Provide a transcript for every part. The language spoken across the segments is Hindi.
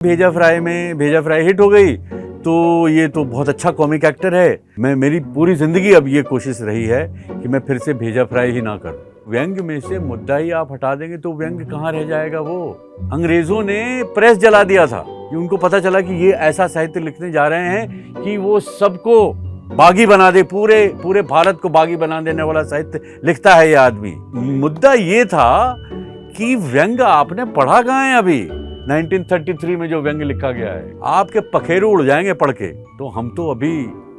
भेजा फ्राई हिट हो गई तो ये तो बहुत अच्छा कॉमिक एक्टर है। मेरी पूरी जिंदगी अब ये कोशिश रही है कि मैं फिर से भेजा फ्राई ही ना करूं। व्यंग में से मुद्दा ही आप हटा देंगे तो व्यंग कहाँ रह जाएगा। वो अंग्रेजों ने प्रेस जला दिया था कि उनको पता चला कि ये ऐसा साहित्य लिखने जा रहे हैं कि वो सबको बागी बना दे, पूरे भारत को बागी बना देने वाला साहित्य लिखता है ये आदमी। मुद्दा ये था कि व्यंग आपने पढ़ा कहाँ है अभी 1933 में जो व्यंग लिखा गया है, आपके पखेरु उड़ जाएंगे पढ़ के। तो हम तो अभी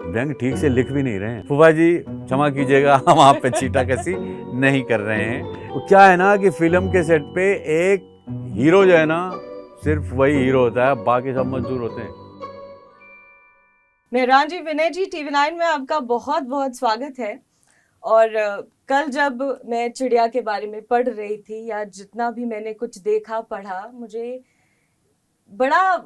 व्यंग ठीक से लिख भी नहीं रहे हैं। फूफा जी क्षमा कीजिएगा, हम आप पे छींटाकशी नहीं कर रहे हैं। तो क्या है ना कि फिल्म के सेट पे एक हीरो जो है ना, सिर्फ वही हीरो होता है, बाकी सब मजदूर होते हैं। मेहरान जी, विनय जी, TV9 में आपका बहुत बहुत स्वागत है। और कल जब मैं चिड़िया के बारे में पढ़ रही थी, या जितना भी मैंने कुछ देखा पढ़ा,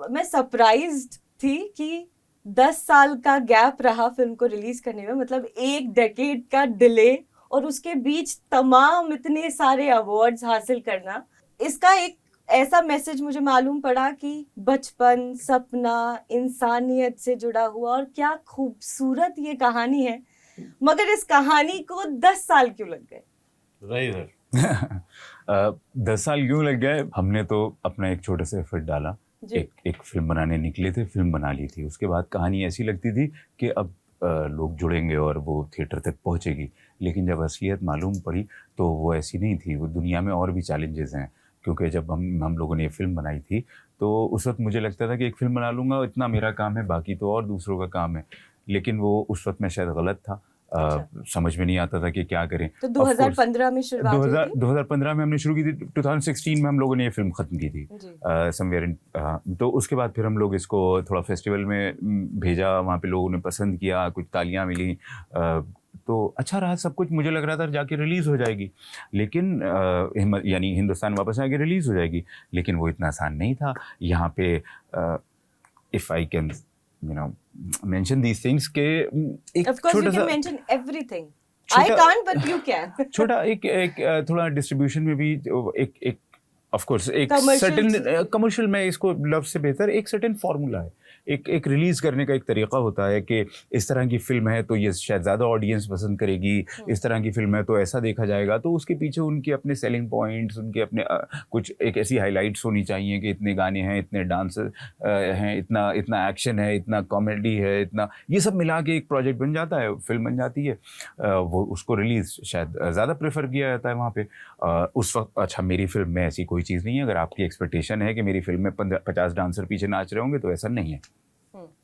मैं सरप्राइज्ड थी कि 10 साल का गैप रहा फिल्म को रिलीज करने में। मतलब 1 डेकेड का डिले, और उसके बीच तमाम इतने सारे अवार्ड्स हासिल करना। इसका एक ऐसा मैसेज मुझे मालूम पड़ा कि बचपन, सपना, इंसानियत से जुड़ा हुआ, और क्या खूबसूरत ये कहानी है। मगर इस कहानी को 10 साल क्यों लग गए? Right sir. 10 साल क्यों लग गए? हमने तो अपना एक छोटा सा एफर्ट डाला, एक फिल्म बनाने निकले थे, फिल्म बना ली थी। उसके बाद कहानी ऐसी लगती थी कि अब लोग जुड़ेंगे और वो थिएटर तक पहुंचेगी। लेकिन जब असलियत मालूम पड़ी तो वो ऐसी नहीं थी। वो दुनिया में और भी चैलेंजेस हैं। क्योंकि जब हम लोगों ने ये फिल्म बनाई थी तो उस वक्त मुझे लगता था कि एक फिल्म बना लूँगा, इतना मेरा काम है, बाकी तो और दूसरों का काम है। लेकिन वो उस वक्त मैं शायद गलत था। समझ में नहीं आता था कि क्या करें। तो 2015 में शुरुआत हुई थी? 2015 में हमने शुरू की थी। 2016 में हम लोगों ने ये फिल्म ख़त्म की थी समवेयर इन। तो उसके बाद फिर हम लोग इसको थोड़ा फेस्टिवल में भेजा, वहाँ पे लोगों ने पसंद किया, कुछ तालियां मिली, तो अच्छा रहा सब कुछ। मुझे लग रहा था जाके रिलीज़ हो जाएगी, लेकिन यानी हिंदुस्तान वापस आके रिलीज़ हो जाएगी। लेकिन वो इतना आसान नहीं था। यहाँ पे if I can mention these things के एक छोटा सा mention everything. I can't, but you can. छोटा एक थोड़ा डिस्ट्रीब्यूशन में भी एक ऑफ कोर्स एक सर्टेन कमर्शियल में इसको लफ्ज़ से बेहतर एक सर्टेन फार्मूला है। एक रिलीज़ करने का एक तरीक़ा होता है कि इस तरह की फ़िल्म है तो ये शायद ज़्यादा ऑडियंस पसंद करेगी, इस तरह की फ़िल्म है तो ऐसा देखा जाएगा। तो उसके पीछे उनके अपने सेलिंग पॉइंट्स, उनके अपने कुछ एक ऐसी हाइलाइट्स होनी चाहिए कि इतने गाने हैं, इतने डांस हैं, इतना एक्शन है, इतना कॉमेडी है, इतना ये सब मिला के एक प्रोजेक्ट बन जाता है, फिल्म बन जाती है। वो उसको रिलीज़ शायद ज़्यादा प्रेफर किया जाता है वहाँ पर उस वक्त। अच्छा, मेरी फ़िल्म में ऐसी कोई चीज़ नहीं है। अगर आपकी एक्सपेक्टेशन है कि मेरी फिल्म में 50 डांसर पीछे नाच रहे होंगे तो ऐसा नहीं है।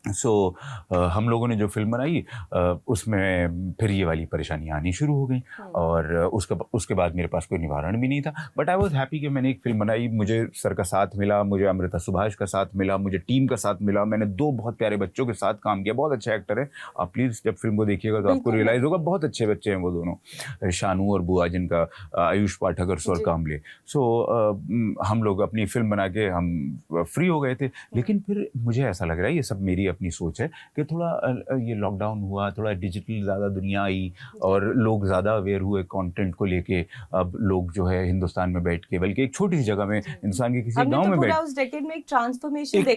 हम लोगों ने जो फिल्म बनाई उसमें फिर ये वाली परेशानियाँ आनी शुरू हो गई, और उसके बाद मेरे पास कोई निवारण भी नहीं था। बट आई वॉज हैप्पी कि मैंने एक फिल्म बनाई। मुझे सर का साथ मिला, मुझे अमृता सुभाष का साथ मिला, मुझे टीम का साथ मिला। मैंने 2 बहुत प्यारे बच्चों के साथ काम किया। बहुत अच्छे एक्टर है। आप प्लीज़ जब फिल्म को देखिएगा तो आपको रियलाइज़ होगा बहुत अच्छे बच्चे हैं वो दोनों, शानू और बुआ, जिनका आयुष पाठक और स्वर कामले। हम लोग अपनी फिल्म बना के हम फ्री हो गए थे। लेकिन फिर मुझे ऐसा लग रहा है, ये सब मेरी अपनी सोच है, कि थोड़ा ये लॉकडाउन हुआ, थोड़ा डिजिटल ज़्यादा दुनिया आई और लोग ज़्यादा अवेयर हुए कंटेंट को लेके। अब लोग जो है हिंदुस्तान में बैठ के, बल्कि एक छोटी सी जगह में, हिंदुस्तान के किसी गांव में बैठ, उस डेकेड में एक ट्रांसफॉर्मेशन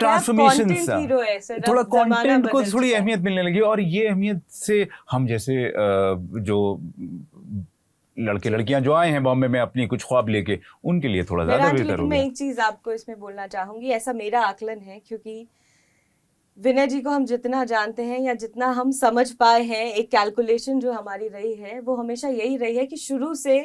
थोड़ा कंटेंट को थोड़ी अहमियत मिलने लगी। और ये अहमियत से हम जैसे जो लड़के लड़कियां जो आए हैं बॉम्बे में अपनी कुछ ख्वाब लेके, उनके लिए थोड़ा ज़्यादा बेहतर हो गया। मैं एक चीज़ आपको इसमें बोलना चाहूँगी, ऐसा मेरा आकलन है, क्योंकि विनय जी को हम जितना जानते हैं या जितना हम समझ पाए हैं, एक कैलकुलेशन जो हमारी रही है वो हमेशा यही रही है कि शुरू से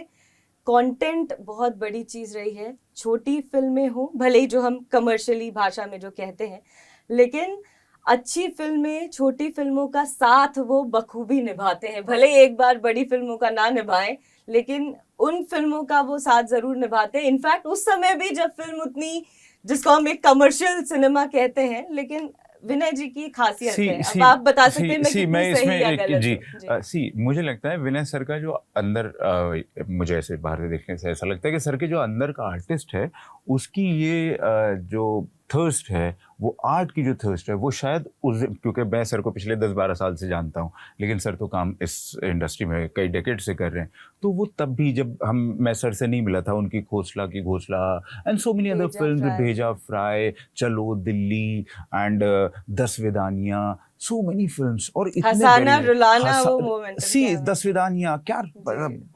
कंटेंट बहुत बड़ी चीज़ रही है। छोटी फिल्में हो भले ही, जो हम कमर्शियली भाषा में जो कहते हैं, लेकिन अच्छी फिल्में छोटी फिल्मों का साथ वो बखूबी निभाते हैं। भले एक बार बड़ी फिल्मों का ना निभाएं, लेकिन उन फिल्मों का वो साथ जरूर निभाते हैं। इनफैक्ट उस समय भी जब फिल्म उतनी, जिसको हम एक कमर्शियल सिनेमा कहते हैं, लेकिन विनय जी की खासियत है। अब आप बता सकते हैं मैं कितनी सही या गलत हूं। मुझे लगता है विनय सर का जो अंदर, मुझे ऐसे बाहर से देखने से ऐसा लगता है कि सर के जो अंदर का आर्टिस्ट है, उसकी ये जो थर्स्ट है, वो आर्ट की जो थर्स्ट है, वो शायद उस, क्योंकि मैं सर को पिछले 10-12 साल से जानता हूँ, लेकिन सर तो काम इस इंडस्ट्री में कई डेकेड से कर रहे हैं, तो वो तब भी जब मैं सर से नहीं मिला था, उनकी घोसला की घोसला and so many other film, भेजा फ्राई, चलो Delhi and 10 वेदानियाँ, so many films और इतने हसाना रुलाना वो मोमेंट सी 10 वेदानियाँ, क्या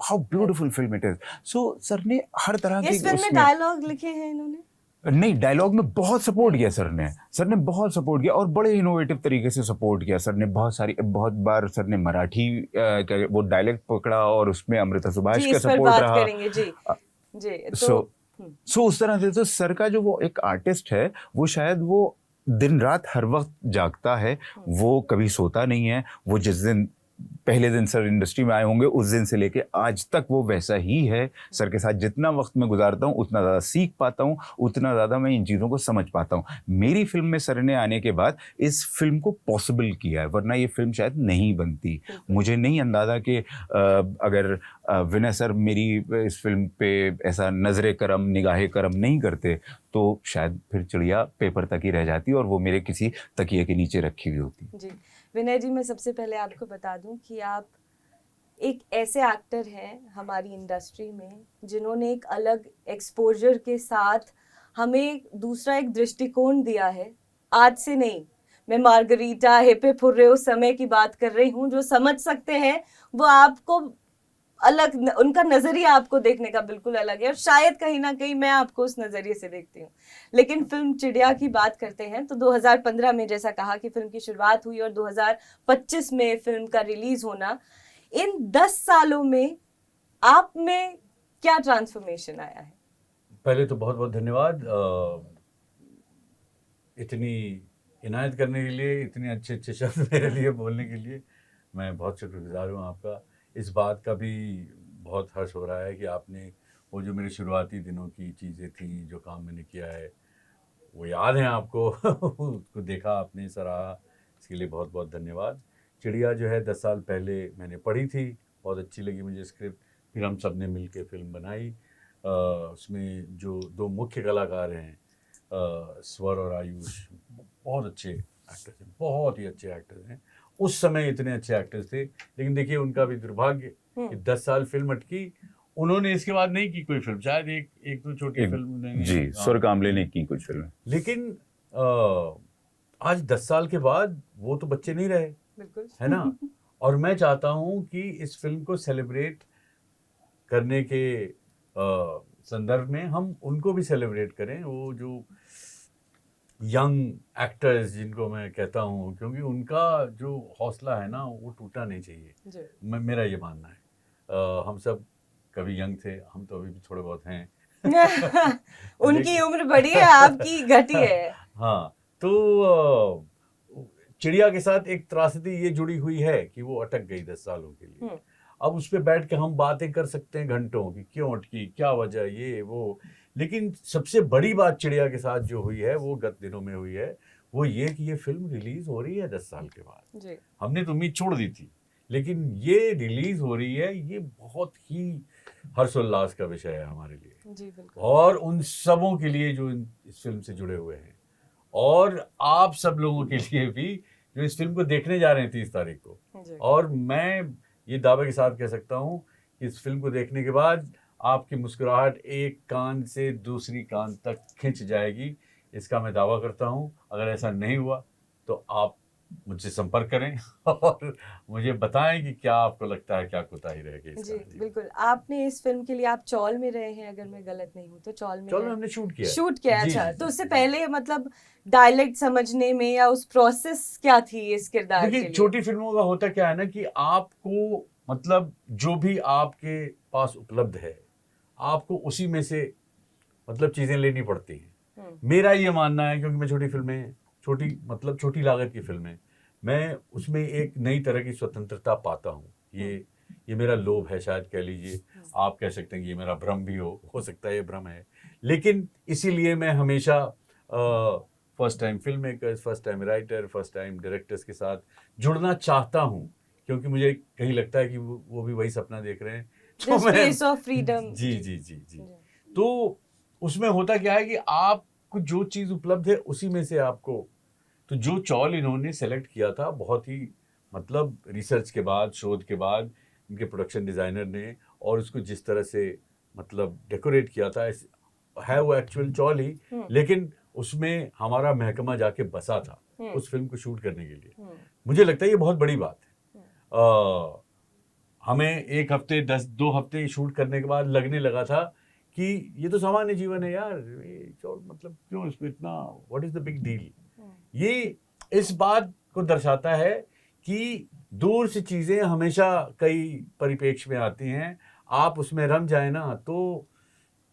how beautiful film it is. So sir ने हर तरह के इस फिल्म में डायलॉग लिखे हैं इन्होंने? नहीं, डायलॉग में बहुत सपोर्ट किया सर ने बहुत सपोर्ट किया और बड़े इनोवेटिव तरीके से सपोर्ट किया सर ने। बहुत बार सर ने मराठी वो डायलेक्ट पकड़ा और उसमें अमृता सुभाष का सपोर्ट रहा। करेंगे जी सो उस तरह से तो सर का जो वो एक आर्टिस्ट है, वो शायद वो दिन रात हर वक्त जागता है, वो कभी सोता नहीं है। वो जिस दिन पहले दिन सर इंडस्ट्री में आए होंगे उस दिन से लेके आज तक वो वैसा ही है। सर के साथ जितना वक्त मैं गुजारता हूँ उतना ज़्यादा सीख पाता हूँ, उतना ज़्यादा मैं इन चीज़ों को समझ पाता हूँ। मेरी फिल्म में सर ने आने के बाद इस फिल्म को पॉसिबल किया है, वरना ये फिल्म शायद नहीं बनती। मुझे नहीं अंदाज़ा कि अगर विनय सर मेरी इस फिल्म पे ऐसा नज़रे करम निगाहे करम नहीं करते तो शायद फिर चिड़िया पेपर तक ही रह जाती और वो मेरे किसी तकिए के नीचे रखी हुई होती। जी विनय जी, मैं सबसे पहले आपको बता दूं कि आप एक ऐसे एक्टर हैं हमारी इंडस्ट्री में जिन्होंने एक अलग एक्सपोजर के साथ हमें दूसरा एक दृष्टिकोण दिया है। आज से नहीं, मैं मार्गरीटा, हिपे फुर्रे उस समय की बात कर रही हूँ। जो समझ सकते हैं वो आपको अलग, उनका नजरिया आपको देखने का बिल्कुल अलग है और शायद कहीं ना कहीं मैं आपको उस नजरिए से देखती हूँ। लेकिन फिल्म चिड़िया की बात करते हैं तो 2015 में जैसा कहा कि फिल्म की शुरुआत हुई और 2025 में फिल्म का रिलीज होना, इन 10 सालों में आप में क्या ट्रांसफॉर्मेशन आया है? पहले तो बहुत बहुत धन्यवाद इतनी इनायत करने के लिए, इतने अच्छे अच्छे शब्द मेरे लिए बोलने के लिए। मैं बहुत शुक्रगुजार हूँ आपका। इस बात का भी बहुत हर्ष हो रहा है कि आपने वो जो मेरे शुरुआती दिनों की चीज़ें थी, जो काम मैंने किया है, वो याद है आपको उसको देखा आपने, सराहा, इसके लिए बहुत बहुत धन्यवाद। चिड़िया जो है 10 साल पहले मैंने पढ़ी थी, बहुत अच्छी लगी मुझे स्क्रिप्ट, फिर हम सब ने मिल के फिल्म बनाई। उसमें जो 2 मुख्य कलाकार हैं स्वर और आयुष, बहुत अच्छे एक्टर्स हैं, बहुत ही अच्छे एक्टर्स हैं। उस समय इतने अच्छे एक्टर्स थे, लेकिन देखिए उनका भी दुर्भाग्य कि 10 साल फिल्म अटकी। उन्होंने इसके बाद नहीं की कोई फिल्म, शायद एक दो छोटी फिल्म जी, सुर कामले ने की कुछ फिल्म, लेकिन आज 10 साल के बाद वो तो बच्चे नहीं रहे, बिल्कुल है ना। और मैं चाहता हूँ कि इस फिल्म को सेलिब्रेट करने के संदर्भ में हम उनको भी सेलिब्रेट करें, वो जो यंग एक्टर्स जिनको मैं कहता हूँ, क्योंकि उनका जो हौसला है ना वो टूटना नहीं चाहिए। मेरा ये मानना है। हम सब कभी यंग थे, हम तो अभी भी थोड़े बहुत हैं उनकी उम्र बड़ी है, आपकी घटी है। हाँ, तो चिड़िया के साथ एक त्रासदी ये जुड़ी हुई है कि वो अटक गई 10 सालों के लिए। अब उस पर बैठ के हम बातें कर सकते हैं घंटों की, क्यों अटकी, क्या वजह, ये वो, लेकिन सबसे बड़ी बात चिड़िया के साथ जो हुई है वो गत दिनों में हुई है, वो ये कि ये फिल्म रिलीज हो रही है 10 साल के बाद। जी। हमने तो उम्मीद छोड़ दी थी, लेकिन ये रिलीज हो रही है, ये बहुत ही हर्षोल्लास का विषय है हमारे लिए। जी बिल्कुल। और उन सबों के लिए जो इस फिल्म से जुड़े हुए हैं, और आप सब लोगों के लिए भी जो इस फिल्म को देखने जा रहे हैं 30 तारीख को। और मैं ये दावे के साथ कह सकता हूँ कि इस फिल्म को देखने के बाद आपकी मुस्कुराहट एक कान से दूसरी कान तक खिंच जाएगी, इसका मैं दावा करता हूँ। अगर ऐसा नहीं हुआ तो आप मुझसे संपर्क करें और मुझे बताएं कि क्या आपको लगता है, क्या कोताही रहेगी। जी बिल्कुल। आपने इस फिल्म के लिए, आप चौल में रहे हैं अगर मैं गलत नहीं हूँ तो? चौल में हमने शूट किया। अच्छा, तो उससे पहले मतलब डायलेक्ट समझने में या उस प्रोसेस क्या थी इस किरदार के लिए? छोटी फिल्मों का होता क्या है ना कि आपको मतलब जो भी आपके पास उपलब्ध है आपको उसी में से मतलब चीजें लेनी पड़ती हैं। मेरा ये मानना है, क्योंकि मैं छोटी लागत की फिल्में, मैं उसमें एक नई तरह की स्वतंत्रता पाता हूँ। ये मेरा लोभ है, शायद कह लीजिए, आप कह सकते हैं कि ये मेरा भ्रम भी हो सकता है ये भ्रम है। लेकिन इसीलिए मैं हमेशा first time film makers, first time writer, first time directors के साथ जुड़ना चाहता हूँ, क्योंकि मुझे कहीं लगता है कि वो भी वही सपना देख रहे हैं। Space of freedom. जी। तो उसमें होता क्या है कि आप आपको जो चीज़ उपलब्ध है उसी में से आपको, तो जो चौल इन्होंने सेलेक्ट किया था बहुत ही मतलब रिसर्च के बाद, शोध के बाद इनके प्रोडक्शन डिज़ाइनर ने, और उसको जिस तरह से मतलब डेकोरेट किया था, है वो एक्चुअल चौल ही, लेकिन उसमें हमारा महकमा जाके बसा था उस फिल्म को शूट करने के लिए। मुझे लगता है ये बहुत बड़ी बात है। हमें 1 हफ्ते 2 हफ्ते शूट करने के बाद लगने लगा था कि ये तो सामान्य जीवन है यार, ये चौल मतलब क्यों इसको इतना, what is the big deal. ये इस बात को दर्शाता है कि दूर से चीज़ें हमेशा कई परिप्रेक्ष्य में आती हैं, आप उसमें रम जाए ना तो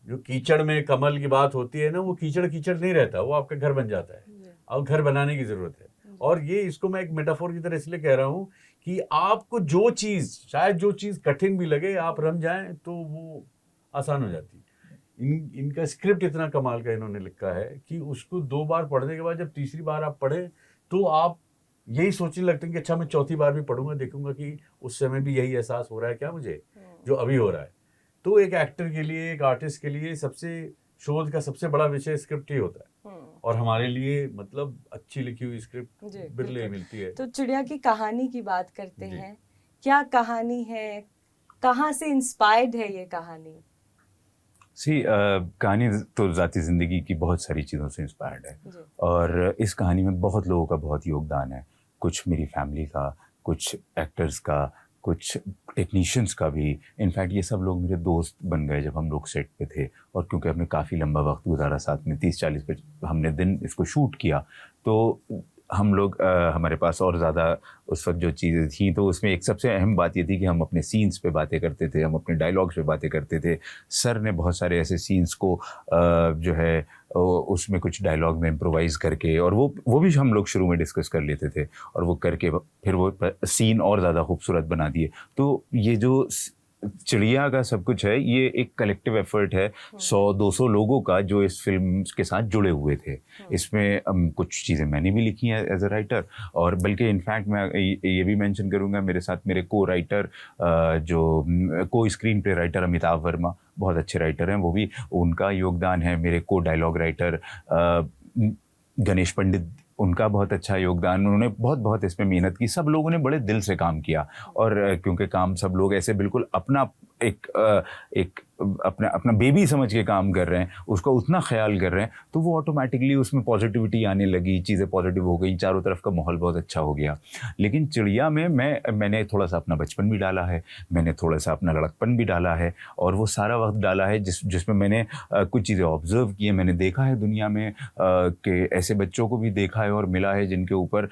जो कीचड़ में कमल की बात होती है ना, वो कीचड़ कीचड़ नहीं रहता, वो आपका घर बन जाता है, और घर बनाने की ज़रूरत है। और ये इसको मैं एक मेटाफोर की तरह इसलिए कह रहा हूँ कि आपको जो चीज़, शायद जो चीज़ कठिन भी लगे, आप रम जाएं तो वो आसान हो जाती है। इनका स्क्रिप्ट इतना कमाल का इन्होंने लिखा है कि उसको 2 बार पढ़ने के बाद जब तीसरी बार आप पढ़ें तो आप यही सोचने लगते हैं कि अच्छा मैं चौथी बार भी पढ़ूंगा, देखूंगा कि उस समय भी यही एहसास हो रहा है क्या मुझे जो अभी हो रहा है। तो एक एक्टर के लिए, एक आर्टिस्ट के लिए सबसे शोध का सबसे बड़ा विषय स्क्रिप्ट ही होता है, और हमारे लिए मतलब अच्छी लिखी हुई स्क्रिप्ट बिरले मिलती है। तो चिड़िया की कहानी की बात करते हैं, क्या कहानी है, कहाँ से इंस्पायर्ड है ये कहानी? कहानी तो ज़ाती ज़िंदगी की बहुत सारी चीज़ों से इंस्पायर्ड है, और इस कहानी में बहुत लोगों का बहुत योगदान है। कुछ मेरी फैमिली का, कुछ एक्टर्स का, कुछ टेक्नीशियंस का भी। इनफैक्ट ये सब लोग मेरे दोस्त बन गए जब हम लोग सेट पे थे, और क्योंकि हमने काफ़ी लंबा वक्त गुजारा साथ में, 30-40 पे हमने दिन इसको शूट किया, तो हम लोग हमारे पास और ज़्यादा उस वक्त जो चीज़ें थी, तो उसमें एक सबसे अहम बात ये थी कि हम अपने सीन्स पे बातें करते थे, हम अपने डायलॉग्स पे बातें करते थे। सर ने बहुत सारे ऐसे सीन्स को जो है उसमें कुछ डायलॉग में इम्प्रोवाइज़ करके, और वो भी हम लोग शुरू में डिस्कस कर लेते थे, और वो करके फिर वो सीन और ज़्यादा खूबसूरत बना दिए। तो ये जो चिड़िया का सब कुछ है, ये एक कलेक्टिव एफर्ट है 100-200 लोगों का जो इस फिल्म के साथ जुड़े हुए थे। इसमें कुछ चीज़ें मैंने भी लिखी हैं एज अ राइटर, और बल्कि इनफैक्ट मैं ये भी मेंशन करूँगा, मेरे साथ मेरे को राइटर जो को screen play writer Amitabh Verma, बहुत अच्छे राइटर हैं, वो भी उनका योगदान है। मेरे को डायलॉग राइटर गणेश पंडित, उनका बहुत अच्छा योगदान, उन्होंने बहुत इसमें मेहनत की। सब लोगों ने बड़े दिल से काम किया, और क्योंकि काम सब लोग ऐसे बिल्कुल अपना एक अपना बेबी समझ के काम कर रहे हैं, उसका उतना ख्याल कर रहे हैं, तो वो ऑटोमेटिकली उसमें पॉजिटिविटी आने लगी, चीज़ें पॉजिटिव हो गई, चारों तरफ का माहौल बहुत अच्छा हो गया। लेकिन चिड़िया में मैंने थोड़ा सा अपना बचपन भी डाला है, मैंने थोड़ा सा अपना लड़कपन भी डाला है, और वो सारा वक्त डाला है जिसमें मैंने कुछ चीज़ें ऑब्जर्व की है। मैंने देखा है दुनिया में कि ऐसे बच्चों को भी देखा है और मिला है जिनके ऊपर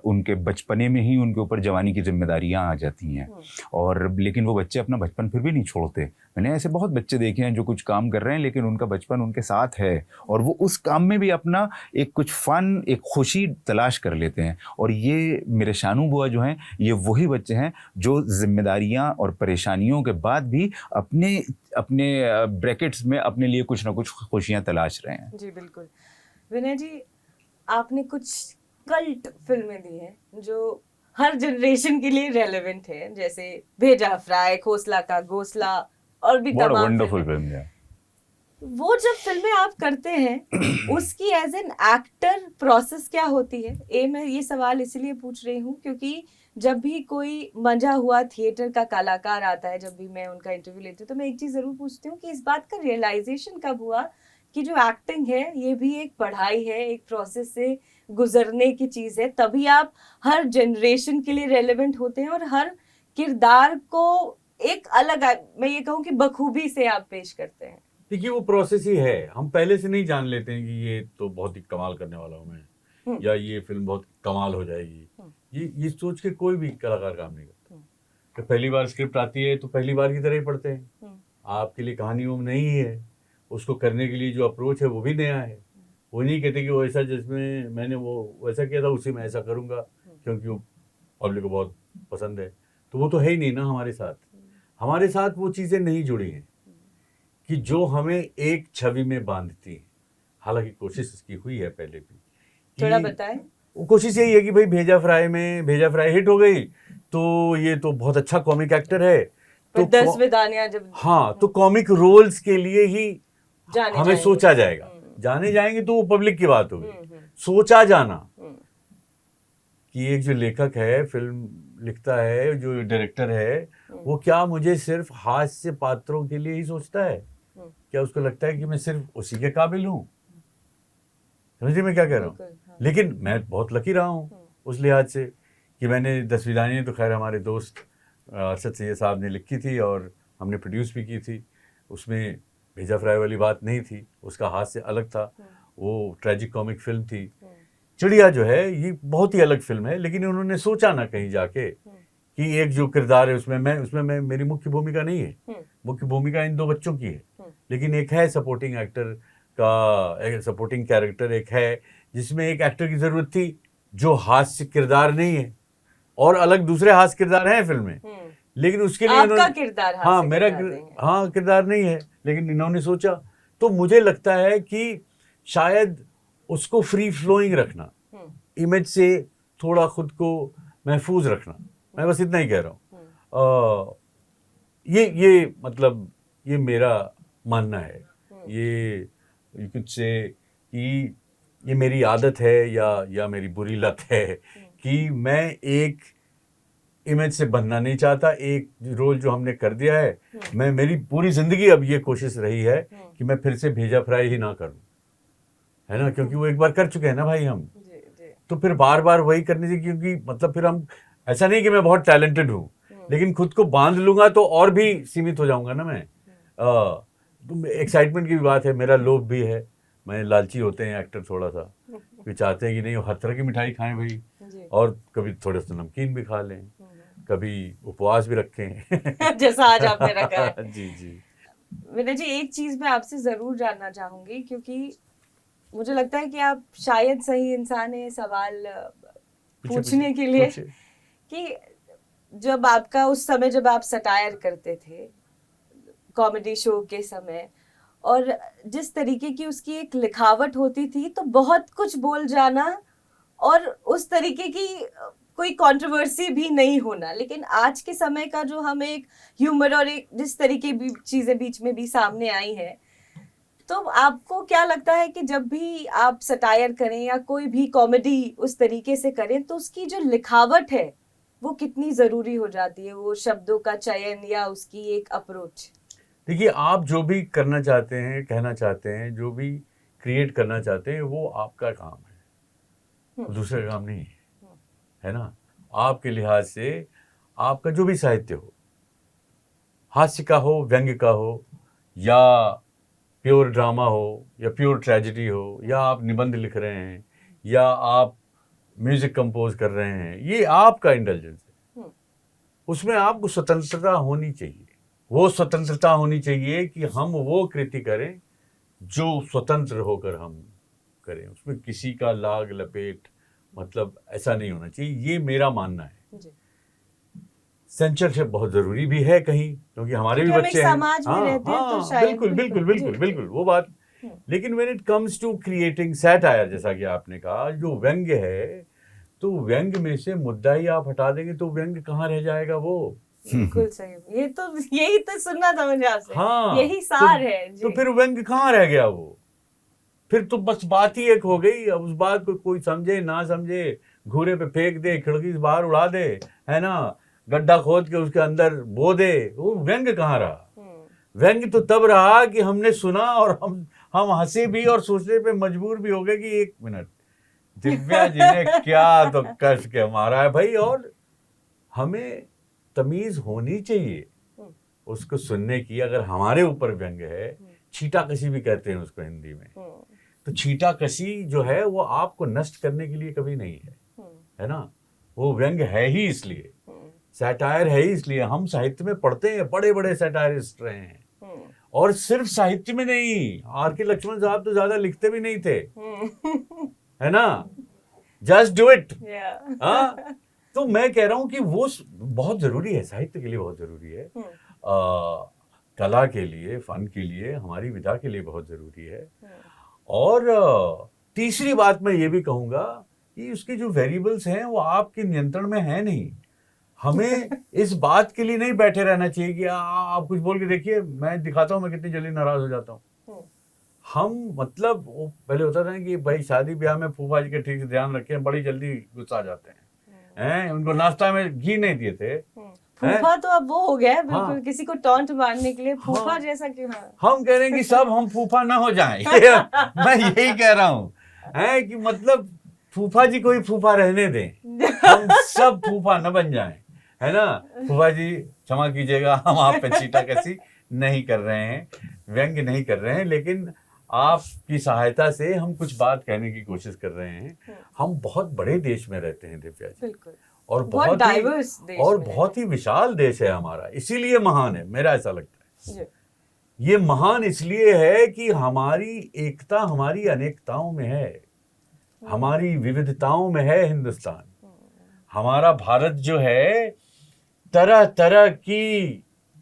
उनके बचपने में ही उनके ऊपर जवानी की जिम्मेदारियाँ आ जाती हैं, और लेकिन वो बच्चे अपना बचपन फिर भी नहीं छोड़ते। मैंने ऐसे बहुत बच्चे देखे हैं जो कुछ काम कर रहे हैं, लेकिन उनका बचपन उनके साथ है, और वो उस काम में भी अपना एक कुछ फन, एक खुशी तलाश कर लेते हैं। और ये मेरे शानू बुआ जो हैं, ये वही बच्चे हैं जो जिम्मेदारियां और परेशानियों के बाद भी अपने ब्रैकेट्स में अपने लिए कुछ ना कुछ खुशियां तलाश रहे हैं। जी बिल्कुल। विनय जी, आपने कुछ कल्ट फिल्में दी हैं जो हर जनरेशन के लिए रेलेवेंट है, जैसे भेजा फ्राई, खोसला का घोंसला, और भी तमाम वंडरफुल फिल्म है। वो जब फिल्में आप करते हैं उसकी एज एन एक्टर प्रोसेस क्या होती है? मैं ये सवाल इसलिए पूछ रही हूँ क्योंकि जब भी कोई मंजा हुआ थिएटर का कलाकार आता है, जब भी मैं उनका इंटरव्यू लेती हूँ, तो मैं एक चीज जरूर पूछती हूँ कि इस बात का रियलाइजेशन कब हुआ कि जो एक्टिंग है ये भी एक पढ़ाई है, एक प्रोसेस से गुजरने की चीज है, तभी आप हर जनरेशन के लिए रेलेवेंट होते हैं और हर किरदार को एक अलग, मैं ये कहूँ कि बखूबी से आप पेश करते हैं। देखिए वो प्रोसेस ही है, हम पहले से नहीं जान लेते हैं कि ये तो बहुत ही कमाल करने वाला हूँ मैं, या ये फिल्म बहुत कमाल हो जाएगी। ये सोच के कोई भी कलाकार काम नहीं करता। तो पहली बार स्क्रिप्ट आती है तो पहली बार की तरह ही पढ़ते हैं। आपके लिए कहानी वो नहीं है, उसको करने के लिए जो अप्रोच है वो भी नया है। वो नहीं कहते कि वो ऐसा जिसमें मैंने वो वैसा किया था उसी में ऐसा करूँगा क्योंकि वो पब्लिक को बहुत पसंद है, तो वो तो है ही नहीं ना हमारे साथ। हमारे साथ वो चीज़ें नहीं जुड़ी हैं कि जो हमें एक छवि में बांधती है। हालांकि कोशिश इसकी हुई है पहले भी, थोड़ा बताएं। वो कोशिश यही है कि भाई भेजा फ्राई हिट हो गई तो ये तो बहुत अच्छा कॉमिक एक्टर है, तो 10 विदानियां जब, हाँ, तो कॉमिक रोल्स के लिए ही हमें सोचा जाएगा। जाने जाएंगे तो वो पब्लिक की बात होगी। सोचा जाना कि एक जो लेखक है, फिल्म लिखता है, जो डायरेक्टर है, वो क्या मुझे सिर्फ हास्य पात्रों के लिए ही सोचता है? क्या उसको लगता है कि मैं सिर्फ उसी के काबिल हूँ? समझिए मैं क्या कह रहा हूँ? हाँ। लेकिन मैं बहुत लकी रहा हूँ उस लिहाज से कि मैंने 10 विदाएं तो खैर हमारे दोस्त अरशद सैयद साहब ने लिखी थी और हमने प्रोड्यूस भी की थी। उसमें भेजा फ्राई वाली बात नहीं थी, उसका हास्य अलग था, वो ट्रेजिक कॉमिक फिल्म थी। चिड़िया जो है ये बहुत ही अलग फिल्म है, लेकिन उन्होंने सोचा ना कहीं जाके कि एक जो किरदार है उसमें मेरी मुख्य भूमिका नहीं है। मुख्य भूमिका इन 2 बच्चों की है, लेकिन एक है सपोर्टिंग एक्टर का, एक सपोर्टिंग कैरेक्टर एक है जिसमें एक एक्टर की जरूरत थी जो हास्य किरदार नहीं है, और अलग दूसरे हास्य किरदार हैं फिल्म में, लेकिन उसके लिए आपका किरदार हाँ मेरा हाँ किरदार नहीं है, लेकिन इन्होंने सोचा। तो मुझे लगता है कि शायद उसको फ्री फ्लोइंग रखना, इमेज से थोड़ा खुद को महफूज रखना, मैं बस इतना ही कह रहा हूँ। ये मतलब ये मेरा मानना है। ये कुछ से कि ये मेरी आदत है या मेरी बुरी लत है कि मैं एक इमेज से बनना नहीं चाहता। एक रोल जो हमने कर दिया है, मेरी पूरी जिंदगी अब ये कोशिश रही है कि मैं फिर से भेजा फ्राई ही ना करूं, है ना, क्योंकि वो एक बार कर चुके हैं ना भाई हम। तो फिर बार बार वही करने से, क्योंकि मतलब फिर हम, ऐसा नहीं कि मैं बहुत टैलेंटेड हूँ, लेकिन खुद को बांध लूंगा तो और भी सीमित हो जाऊंगा ना मैं। तो एक्साइटमेंट की भी बात है, मेरा लोभ भी है, मैं लालची होते हैं एक्टर थोड़ा सा, कि चाहते हैं कि नहीं हर तरह की मिठाई खाएं भाई, और कभी थोड़ा सा नमकीन भी खा लें, कभी उपवास भी रखें जैसा आज आपने रखा है। जी जी विनय जी, एक चीज मैं आपसे जरूर जानना चाहूंगी, क्योंकि मुझे लगता है कि आप शायद सही इंसान है सवाल पूछने के लिए, कि जब आपका उस समय जब आप सटायर करते थे कॉमेडी शो के समय, और जिस तरीके की उसकी एक लिखावट होती थी, तो बहुत कुछ बोल जाना और उस तरीके की कोई कंट्रोवर्सी भी नहीं होना, लेकिन आज के समय का जो हम एक ह्यूमर और एक जिस तरीके की चीजें बीच में भी सामने आई हैं, तो आपको क्या लगता है कि जब भी आप सटायर करें या कोई भी कॉमेडी उस तरीके से करें, तो उसकी जो लिखावट है वो कितनी जरूरी हो जाती है, वो शब्दों का चयन या उसकी एक अप्रोच? देखिए, आप जो भी करना चाहते हैं, कहना चाहते हैं, जो भी क्रिएट करना चाहते हैं, वो आपका काम है, दूसरे का काम नहीं है ना। आपके लिहाज से आपका जो भी साहित्य हो, हास्य का हो, व्यंग्य का हो, या प्योर ड्रामा हो, या प्योर ट्रेजेडी हो, या आप निबंध लिख रहे हैं, या आप म्यूजिक कंपोज कर रहे हैं, ये आपका इंटेलिजेंस है। उसमें आपको स्वतंत्रता होनी चाहिए। वो स्वतंत्रता होनी चाहिए कि हम वो कृति करें जो स्वतंत्र होकर हम करें, उसमें किसी का लाग लपेट मतलब ऐसा नहीं होना चाहिए, ये मेरा मानना है। सेंसरशिप बहुत जरूरी भी है कहीं, क्योंकि हमारे भी बच्चे हैं, समाज में रहते हैं, तो शायद बिल्कुल बिल्कुल बिल्कुल बिल्कुल वो बात। लेकिन when it comes to creating satire, जैसा कि आपने कहा, जो व्यंग्य है, तो व्यंग्य में से मुद्दा ही आप हटा देंगे तो व्यंग्य कहाँ रह जाएगा वो। बिल्कुल सही, यही तो सुनना था मुझे आपसे। हाँ, यही सार है जी। तो फिर व्यंग्य कहाँ रह गया वो? फिर तो बस बात ही एक हो गई। अब उस बात को कोई समझे ना समझे, घूरे पे फेंक दे, खिड़की से बाहर उड़ा दे, है ना, गड्ढा खोद के उसके अंदर बो दे, वो व्यंग्य कहाँ रहा? व्यंग्य तो तब रहा कि हमने सुना और हम हंसे भी और सोचने पे मजबूर भी हो गए कि एक मिनट, दिव्या जी ने क्या तो कस के मारा है भाई। और हमें तमीज होनी चाहिए उसको सुनने की। अगर हमारे ऊपर व्यंग्य है, छीटा कसी भी कहते हैं उसको हिंदी में, तो छीटा कसी जो है वो आपको नष्ट करने के लिए कभी नहीं है ना। वो व्यंग्य है ही इसलिए, सैटायर है ही इसलिए। हम साहित्य में पढ़ते हैं, बड़े बड़े सैटायरिस्ट रहे हैं, और सिर्फ साहित्य में नहीं, आर के लक्ष्मण साहब तो ज्यादा लिखते भी नहीं थे, है ना, जस्ट डू इट। तो मैं कह रहा हूं कि वो बहुत जरूरी है, साहित्य के लिए बहुत जरूरी है, कला के लिए, फन के लिए, हमारी विधा के लिए बहुत जरूरी है। और तीसरी बात मैं ये भी कहूंगा कि उसके जो वेरिएबल्स हैं वो आपके नियंत्रण में है नहीं। हमें इस बात के लिए नहीं बैठे रहना चाहिए कि आप कुछ बोल के देखिए, मैं दिखाता हूं मैं कितनी जल्दी नाराज हो जाता हूं। हम मतलब वो पहले होता था ना कि भाई शादी ब्याह में फूफा जी के ठीक से ध्यान रखें, बड़ी जल्दी गुस्सा आ जाते हैं। उनको नाश्ता में घी नहीं दिए थे। फूफा तो अब वो हो गया है बिल्कुल, हाँ। किसी को टॉन्ट मारने के लिए फूफा हाँ। जैसा क्यों? हाँ। हम कह रहे हैं कि सब हम फूफा ना हो जाएं। मैं यही कह रहा हूँ है कि मतलब फूफा जी कोई फूफा रहने दें, हम सब फूफा न बन जाएं, है ना। फूफा जी क्षमा कीजिएगा, हम आप पे छींटाकशी नहीं कर रहे हैं, व्यंग्य नहीं कर रहे हैं, लेकिन आपकी सहायता से हम कुछ बात कहने की कोशिश कर रहे हैं। हम बहुत बड़े देश में रहते हैं दिव्या जी, बिल्कुल, और बहुत डाइवर्स देश और में बहुत ही विशाल देश है हमारा, इसीलिए महान है, मेरा ऐसा लगता है। जी। ये महान इसलिए है कि हमारी एकता हमारी अनेकताओं में है, हमारी विविधताओं में है हिंदुस्तान। हमारा भारत जो है तरह तरह की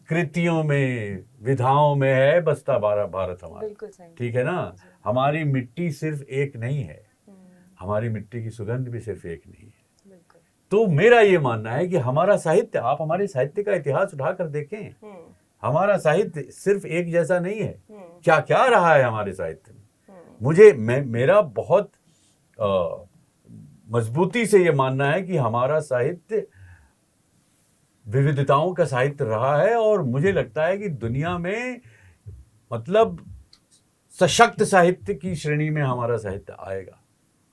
कृतियों में, विधाओं में है बसता भारत हमारा। बिल्कुल सही। ठीक है ना। हमारी मिट्टी सिर्फ एक नहीं है, हमारी मिट्टी की सुगंध भी सिर्फ एक नहीं है। बिल्कुल। तो मेरा ये मानना है कि हमारा साहित्य, आप हमारे साहित्य का इतिहास उठाकर देखें, हमारा साहित्य सिर्फ एक जैसा नहीं है। क्या क्या रहा है हमारे साहित्य में। मेरा बहुत मजबूती से ये मानना है कि हमारा साहित्य विविधताओं का साहित्य रहा है, और मुझे लगता है कि दुनिया में मतलब सशक्त साहित्य की श्रेणी में हमारा साहित्य आएगा।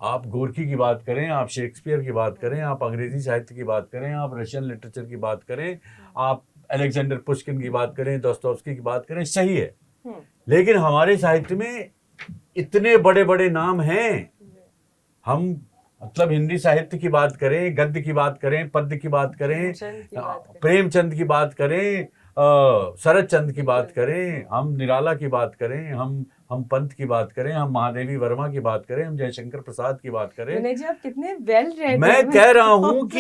आप गोरकी की बात करें, आप शेक्सपियर की बात करें, आप अंग्रेजी साहित्य की बात करें, आप रशियन लिटरेचर की बात करें, आप अलेक्जेंडर पुश्किन की बात करें, दोस्तोयेवस्की की बात करें, सही है। लेकिन हमारे साहित्य में इतने बड़े बड़े नाम हैं। हम मतलब हिंदी साहित्य की बात करें, गद्य की बात करें, पद्य की बात करें, प्रेमचंद की बात करें, शरद चंद्र की बात करें, हम निराला की बात करें, हम पंत की बात करें, हम महादेवी वर्मा की बात करें, हम जयशंकर प्रसाद की बात करें। विनय जी आप कितने वेल रेड। मैं कह रहा हूं कि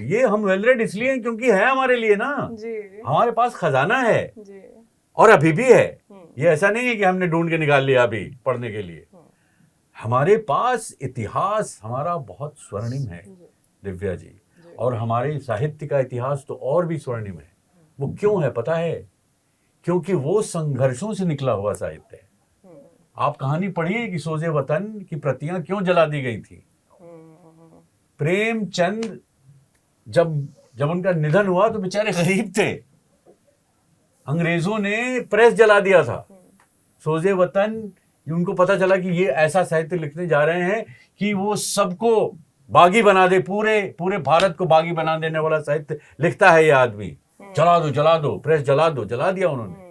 ये हम वेल रेड इसलिए हैं क्योंकि है हमारे लिए ना जी। हमारे पास खजाना है जी। और अभी भी है। ये ऐसा नहीं है कि हमने ढूंढ के निकाल लिया अभी पढ़ने के लिए। हमारे पास इतिहास हमारा बहुत स्वर्णिम है दिव्या जी, और हमारे साहित्य का इतिहास तो और भी स्वर्णिम है। वो क्यों है पता है? क्योंकि वो संघर्षों से निकला हुआ साहित्य है। आप कहानी पढ़िए कि सोजे वतन की प्रतियां क्यों जला दी गई थी। प्रेमचंद जब उनका निधन हुआ तो बेचारे गरीब थे, अंग्रेजों ने प्रेस जला दिया था। सोजे वतन, उनको पता चला कि ये ऐसा साहित्य लिखने जा रहे हैं कि वो सबको बागी बना दे, पूरे भारत को बागी बना देने वाला साहित्य लिखता है ये आदमी। जला दो, प्रेस जला दिया उन्होंने।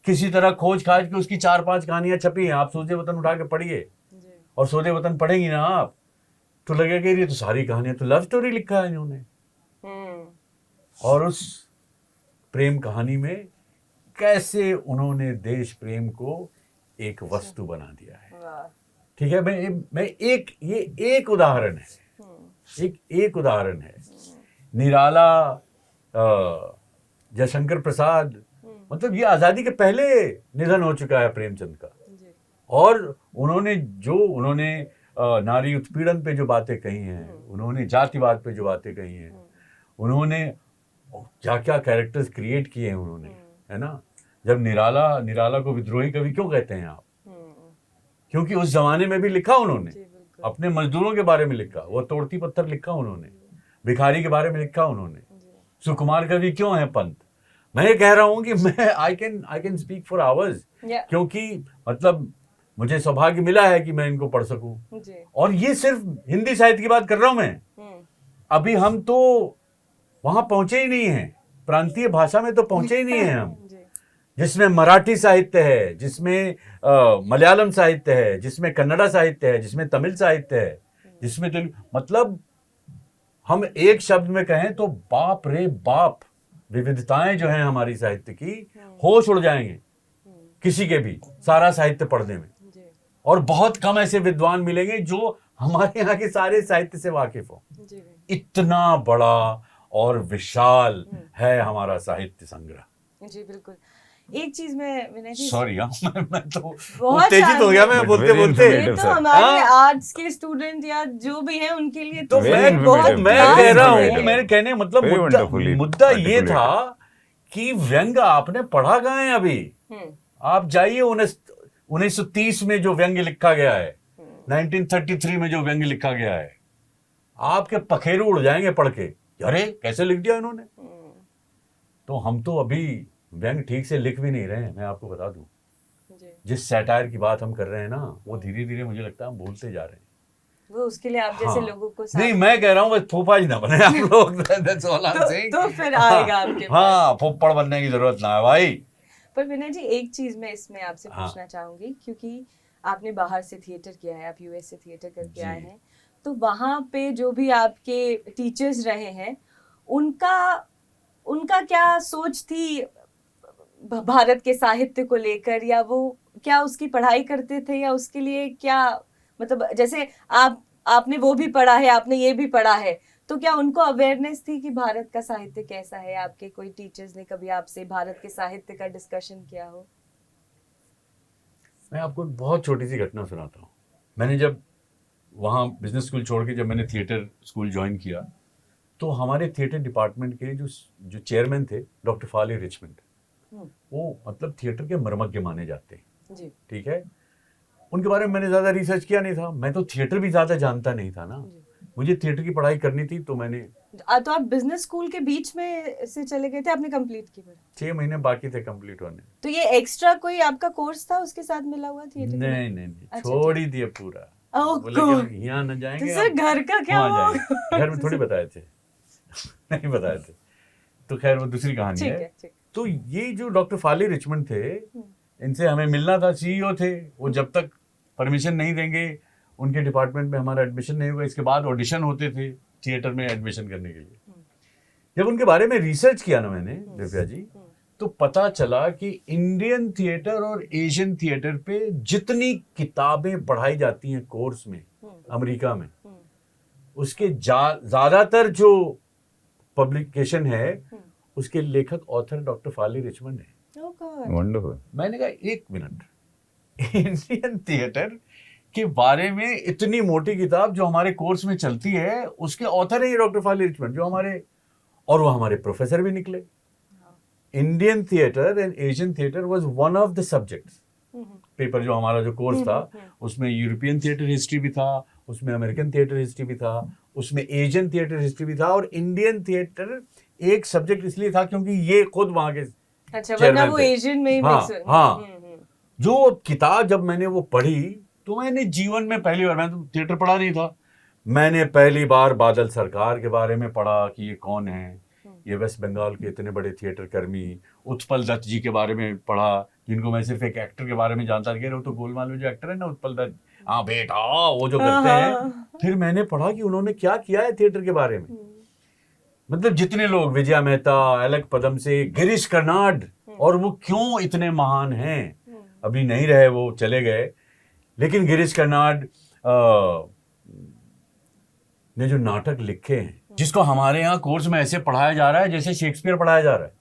किसी तरह खोज खाज के उसकी 4-5 कहानियां छपी हैं। आप सोजे वतन उठा के पढ़िए, और सोजे वतन पढ़ेंगी ना आप तो लगेगा ये तो सारी कहानियां तो लव स्टोरी लिखा है इन्होंने। और उस प्रेम कहानी में कैसे उन्होंने देश प्रेम को एक वस्तु बना दिया है। ठीक है, मैं ये एक उदाहरण है, एक उदाहरण है। निराला, जयशंकर प्रसाद, मतलब ये आजादी के पहले निधन हो चुका है प्रेमचंद का, और उन्होंने नारी उत्पीड़न पे जो बातें कही हैं, उन्होंने जातिवाद पे जो बातें कही हैं, उन्होंने क्या क्या कैरेक्टर्स क्रिएट किए हैं उन्होंने, है ना। जब निराला को विद्रोही कवि क्यों कहते हैं आप? क्योंकि उस जमाने में भी लिखा उन्होंने, अपने मजदूरों के बारे में लिखा, वो तोड़ती पत्थर लिखा उन्होंने, भिखारी के बारे में लिखा उन्होंने। सुकुमार कवि क्यों है पंत? मैं ये कह रहा हूं कि मैं I can speak for hours, क्योंकि मतलब मुझे सौभाग्य मिला है कि मैं इनको पढ़ सकूं। और ये सिर्फ हिंदी साहित्य की बात कर रहा हूं मैं। अभी हम तो वहां पहुंचे ही नहीं हैं, प्रांतीय भाषा में तो पहुंचे ही नहीं हैं हम, जिसमें मराठी साहित्य है, जिसमें मलयालम साहित्य है, जिसमें कन्नड़ा साहित्य है, जिसमें तमिल साहित्य है, जिसमें मतलब हम एक शब्द में कहें तो बाप रे बाप, विविधताएं जो हैं हमारी साहित्य की, होश उड़ जाएंगे किसी के भी सारा साहित्य पढ़ने में। और बहुत कम ऐसे विद्वान मिलेंगे जो हमारे यहाँ के सारे साहित्य से वाकिफ हो। इतना बड़ा और विशाल है हमारा साहित्य संग्रह। जी बिल्कुल। एक चीज में विनय जी, सॉरी मैं तो उत्तेजित हो गया मैं बोलते ये तो हमारे आर्ट्स के स्टूडेंट या जो भी हैं उनके लिए तो मैं कह रहा हूँ, मेरे कहने मतलब मुद्दा ये था कि व्यंग आपने पढ़ा कहाँ है अभी? आप जाइए 1930 में जो व्यंग्य लिखा गया है, 1933 में जो व्यंग्य लिखा गया है, आपके पखेरु उड़ जाएंगे पढ़ के, अरे कैसे लिख दिया इन्होंने। तो हम तो अभी व्यंग्य ठीक से लिख भी नहीं रहे हैं, मैं आपको बता दूं। जिस सैटायर की बात हम कर रहे हैं ना, वो धीरे धीरे मुझे लगता है हम भूलते जा रहे हैं। वो उसके लिए आप जैसे हाँ। लोगों को नहीं, मैं कह रहा हूँ बस फोफाज ना बने आप लोग। That's all I'm saying। तो फिर आएगा आपके हाँ, फोपड़ बनने की जरूरत ना है भाई। पर विनय जी, एक चीज मैं इसमें आपसे पूछना चाहूंगी, क्योंकि आपने बाहर से थिएटर किया है, आप यूएस से थिएटर करके आए हैं, तो वहाँ पे जो भी आपके टीचर्स रहे हैं, उनका क्या सोच थी भारत के साहित्य को लेकर, या वो क्या उसकी पढ़ाई करते थे, या उसके लिए क्या, मतलब जैसे आपने वो भी पढ़ा है, आपने ये भी पढ़ा है, तो क्या उनको अवेयरनेस थी कि भारत का साहित्य कैसा है? आपके कोई टीचर्स ने कभी आपसे भारत के साहित्य का डिस्कशन किया हो? मैं आपको एक बहुत छोटी सी घटना सुनाता हूँ। मैंने जब वहाँ बिजनेस स्कूल छोड़ के जब मैंने थिएटर स्कूल ज्वाइन किया, तो हमारे थिएटर डिपार्टमेंट के जो चेयरमैन थे, डॉक्टर फाली रिचमंड, वो मतलब थिएटर के मर्मज्ञ माने जाते हैं जी। ठीक है, उनके बारे में मैंने ज़्यादा रिसर्च किया नहीं था, मैं तो थिएटर भी ज़्यादा जानता नहीं था ना, मुझे थिएटर की पढ़ाई करनी थी, तो मैंने तो आप बिजनेस स्कूल के बीच में से चले गए थे, आपने कंप्लीट की? 6 महीने बाकी थे कंप्लीट होने। तो ये एक्स्ट्रा कोई आपका कोर्स था उसके साथ मिला हुआ थिएटर? नहीं, छोड़ ही दिया पूरा। बोले कि यहाँ न जाएंगे, तो सर घर का क्या हुआ? घर में थोड़ी बताए थे। नहीं बताए थे, तो खैर वो दूसरी कहानी है। तो ये जो डॉक्टर फाली रिचमंड थे, इनसे हमें मिलना था, सीईओ थे वो, जब तक परमिशन नहीं देंगे उनके डिपार्टमेंट में हमारा एडमिशन नहीं होगा। इसके बाद ऑडिशन होते थे थिएटर में एडमिशन करने के लिए। जब उनके बारे में रिसर्च किया ना मैंने दिव्या जी, तो पता चला कि इंडियन थिएटर और एशियन थिएटर पे जितनी किताबें पढ़ाई जाती हैं कोर्स में अमेरिका में, उसके ज्यादातर जो पब्लिकेशन है उसके लेखक ऑथर डॉक्टर फाली रिचमंड है। वंडरफुल। मैंने कहा एक मिनट, इंडियन थिएटर के बारे में इतनी मोटी किताब जो हमारे कोर्स में चलती है, उसके ऑथर है ये डॉक्टर फाली रिचमंड, जो हमारे, और वो हमारे प्रोफेसर भी निकले। Indian theatre and Asian theatre was one of the subjects. Paper जो हमारा जो कोर्स था, उसमें यूरोपियन थिएटर हिस्ट्री भी था, उसमें अमेरिकन थिएटर हिस्ट्री भी था, उसमें एशियन थिएटर हिस्ट्री भी था, और इंडियन थिएटर एक सब्जेक्ट इसलिए था क्योंकि ये खुद वहां के अच्छा, वरना वो एशियन में ही जो किताब जब मैंने वो पढ़ी, तो मैंने जीवन में पहली बार, मैं तो थिएटर पढ़ा नहीं था, मैंने पहली बार बादल सरकार के बारे में पढ़ा कि ये कौन है, ये वेस्ट बंगाल के इतने बड़े थिएटर कर्मी। उत्पल दत्त जी के बारे में पढ़ा, जिनको मैं सिर्फ एक एक्टर के बारे में जानता था, वो तो गोलमाल में जो एक्टर है ना उत्पल दत्त, हाँ बेटा वो जो करते हैं। फिर मैंने पढ़ा कि उन्होंने क्या किया है थिएटर के बारे में, मतलब जितने लोग, विजया मेहता, अलक पदम से, गिरीश कर्नाड, और वो क्यों इतने महान हैं। अभी नहीं रहे, वो चले गए, लेकिन गिरीश कर्नाड ने जो नाटक लिखे हैं, जिसको हमारे यहाँ कोर्स में ऐसे पढ़ाया जा रहा है जैसे शेक्सपियर पढ़ाया जा रहा है,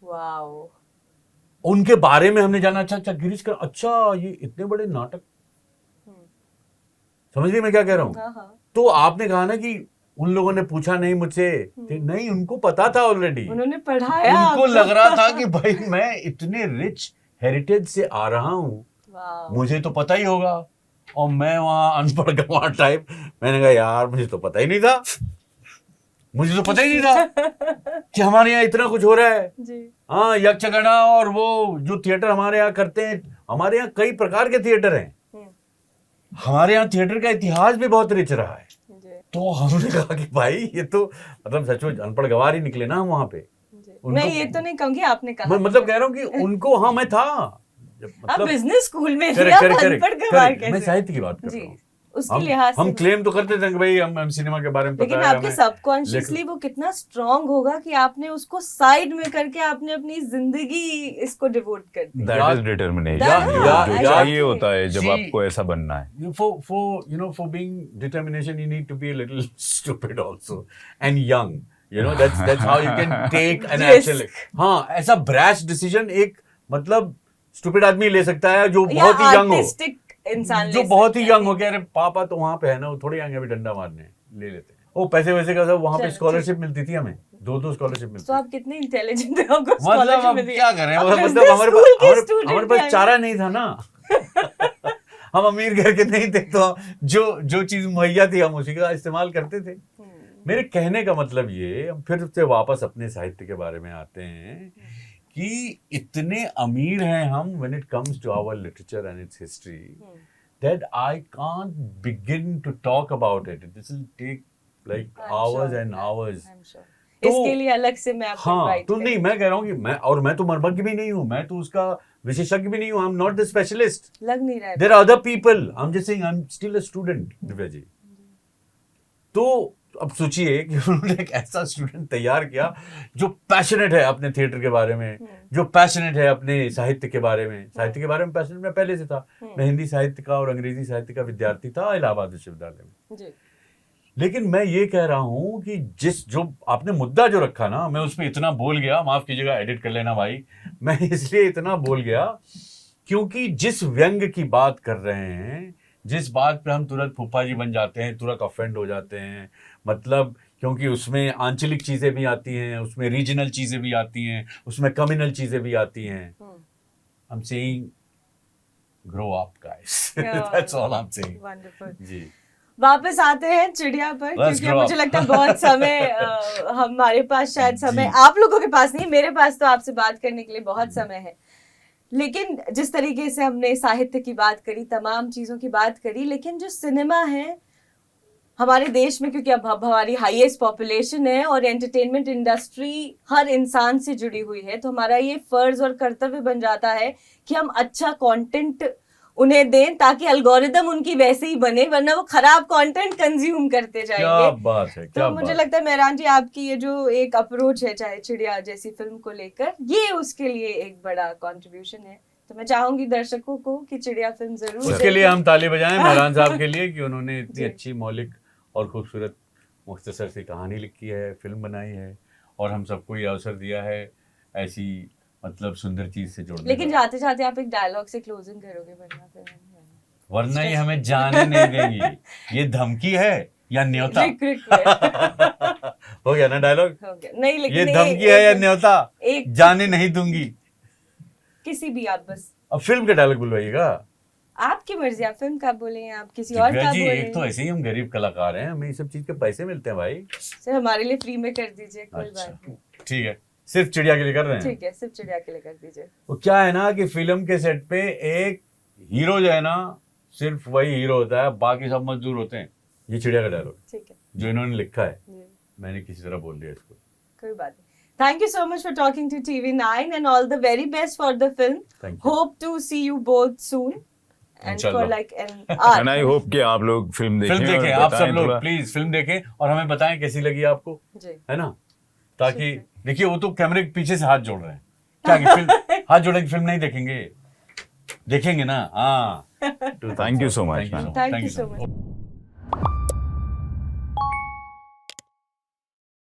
वाओ, उनके बारे में हमने जाना। अच्छा गिरीश कर्नाड, अच्छा ये इतने बड़े नाटक, समझ रही मैं क्या कह रहा हूँ? तो आपने कहा ना कि उन लोगों ने पूछा नहीं मुझसे, नहीं, उनको पता था ऑलरेडी, उन्होंने पढ़ाया, उनको लग रहा था कि भाई मैं इतने रिच हेरिटेज से आ रहा हूँ, मुझे तो पता ही होगा, और मैं वहां अनपढ़ गंवार टाइप। मैंने कहा यार मुझे तो पता ही नहीं था, मुझे तो पता ही नहीं था कि हमारे यहाँ इतना कुछ हो रहा है जी। हाँ, यक्षगणा और वो जो थिएटर हमारे यहाँ करते हैं, हमारे यहाँ कई प्रकार के थिएटर हैं, हमारे यहाँ थिएटर का इतिहास भी बहुत रिच रहा है। तो हमने कहा कि भाई ये तो मतलब सचमुच अनपढ़ गंवार ही निकले ना हम वहाँ पे। मैं ये तो नहीं कहूंगी, आपने कहा, मतलब कह रहा हूँ कि उनको, हाँ मैं था, मतलब बिजनेस स्कूल में मैं साहित्य की बात कर रहा हूँ, उसके लिहाज से हम क्लेम तो करते थे कि भाई हम सिनेमा के बारे में पता है, लेकिन आपके सबकॉन्शियसली वो कितना स्ट्रांग होगा कि आपने उसको साइड में करके आपने अपनी जिंदगी इसको डिवोट कर दी। दैट इज डिटरमिनेशन, जो चाहिए होता है जब आपको ऐसा बनना है। For being determination you need to be a little stupid also and young, you know, that's how you can take an action। हाँ, ऐसा ब्रैश डिसीजन एक मतलब स्टूपिड आदमी ले सकता है जो बहुत ही यंग हो, इंसान जो बहुत ही यंग हो गया। अरे पापा तो वहां पे है ना, वो थोड़ी आएंगे अभी डंडा मारने, ले लेते हैं वो पैसे वैसे का सब। वहां पे स्कॉलरशिप मिलती थी हमें, 2 स्कॉलरशिप मिलती। तो आप कितने इंटेलिजेंट थे, आपको मतलब अब क्या करें, मतलब हमारे पास चारा नहीं था ना। हम अमीर घर के नहीं थे, तो जो चीज मुहैया थी हम उसी का इस्तेमाल करते थे। मेरे कहने का मतलब ये, हम फिर से वापस अपने साहित्य के बारे में आते हैं कि इतने अमीर हैं हम when it comes to our literature and its history, that I can't begin to talk about it. This will take like hours and hours. इसके लिए अलग से मैं आपको हाँ, तो नहीं, मैं कह रहा हूँ कि मैं तो मर्मज्ञ भी नहीं हूँ, मैं तो उसका विशेषज्ञ भी नहीं हूँ। I am not the specialist, लग नहीं रहा है। There are other people, I am just saying I am still a student, Divya ji. तो अब सोचिए कि उन्होंने एक ऐसा स्टूडेंट तैयार किया जो पैशनेट है अपने थिएटर के बारे में, जो पैशनेट है अपने साहित्य के बारे में। साहित्य के बारे में पैशनेट मैं पहले से था। मैं हिंदी साहित्य का और अंग्रेजी साहित्य का विद्यार्थी था इलाहाबाद विश्वविद्यालय में जी। लेकिन मैं ये कह रहा हूं कि जो आपने मुद्दा जो रखा ना, मैं उसमें इतना बोल गया, माफ कीजिएगा, एडिट कर लेना भाई, मैं इसलिए इतना बोल गया क्योंकि जिस व्यंग की बात कर रहे हैं, जिस बात पे हम तुरंत फूफा जी बन जाते हैं, तुरंत ऑफेंड हो जाते हैं, मतलब क्योंकि उसमें आंचलिक चीजें भी आती हैं, उसमें रीजनल चीजें भी आती हैं, उसमें कम्युनल चीजें भी आती हैं। I am saying grow up guys, that's all I am saying. Wonderful जी, वापस आते हैं चिड़िया पर, Let's क्योंकि grow मुझे up. लगता है बहुत समय हमारे पास शायद समय जी। आप लोगों के पास नहीं, मेरे पास तो आपसे बात करने के लिए बहुत समय है। लेकिन जिस तरीके से हमने साहित्य की बात करी, तमाम चीजों की बात करी, लेकिन जो सिनेमा है हमारे देश में, क्योंकि अब हमारी हाईएस्ट पॉपुलेशन है और एंटरटेनमेंट इंडस्ट्री हर इंसान से जुड़ी हुई है, तो हमारा ये फर्ज और कर्तव्य बन जाता है कि हम अच्छा कंटेंट उन्हें दें ताकि एल्गोरिदम उनकी वैसे ही बने, वरना वो खराब कंटेंट कंज्यूम करते क्या जाएंगे। बात है, क्या तो मुझे बात लगता है मेहरान जी, आपकी ये जो एक अप्रोच है चाहे चिड़िया जैसी फिल्म को लेकर, ये उसके लिए एक बड़ा कंट्रीब्यूशन है। तो मैं चाहूंगी दर्शकों को कि चिड़िया फिल्म जरूर उसके देखें। लिए हम ताली बजाएं मेहरान साहब के लिए कि उन्होंने इतनी जी। अच्छी मौलिक और खूबसूरत मुख्तसर सी कहानी लिखी है, फिल्म बनाई है और हम सबको ये अवसर दिया है ऐसी मतलब सुंदर चीज से जुड़ने लेकिन का। जाते जाते आप एक डायलॉग से क्लोजिंग करोगे, वरना फिर नहीं आएगा। वरना ये हमें जाने नहीं देंगी। ये धमकी है या न्योता? रिक्वेस्ट हो गया ना डायलॉग? हो गया। नहीं, लेकिन ये धमकी है या न्योता? एक जाने नहीं दूंगी। किसी भी, आप बस अब फिल्म का डायलॉग बुलवाइएगा। आपकी मर्जी, आप फिल्म का बोलें, आप किसी और दिव्या का जी, बोलें। एक तो ऐसे ही हम गरीब कलाकार हैं, हमें ये सब चीज के पैसे मिलते हैं भाई। सर हमारे लिए फ्री में कर दीजिए, कोई अच्छा, बात नहीं। ठीक है, सिर्फ चिड़िया के लिए कर रहे हैं। ठीक है, सिर्फ चिड़िया के लिए कर दीजिए। वो क्या है ना कि फिल्म के सेट पे एक हीरो जो है ना, सिर्फ वही हीरो होता है, बाकी सब मजदूर होते हैं। ये चिड़िया का डायलॉग ठीक है जो इन्होंने लिखा है, जी, मैंने किसी तरह बोल दिया इसको। कोई बात नहीं। Thank you so much for talking to TV9 and all the very best for the film. Thank you. Hope to see you both soon. And for Inshallah. like an art. And I hope कि आप लोग फिल्म देखें। फिल्म और देखें, आप बताएं सब लोग थोड़ा। प्लीज फिल्म देखें और हमें बताएं कैसी लगी आपको, जी। है ना? ताकि ठीक देखिए वो तो कैमरे के पीछे से हाथ जोड़ रहे हैं, क्या कि फिल्म हाथ जोड़े फिल्म नहीं देखेंगे? देखेंगे ना? हाँ। Thank you so much, Thank you man. so much. Thank you so much.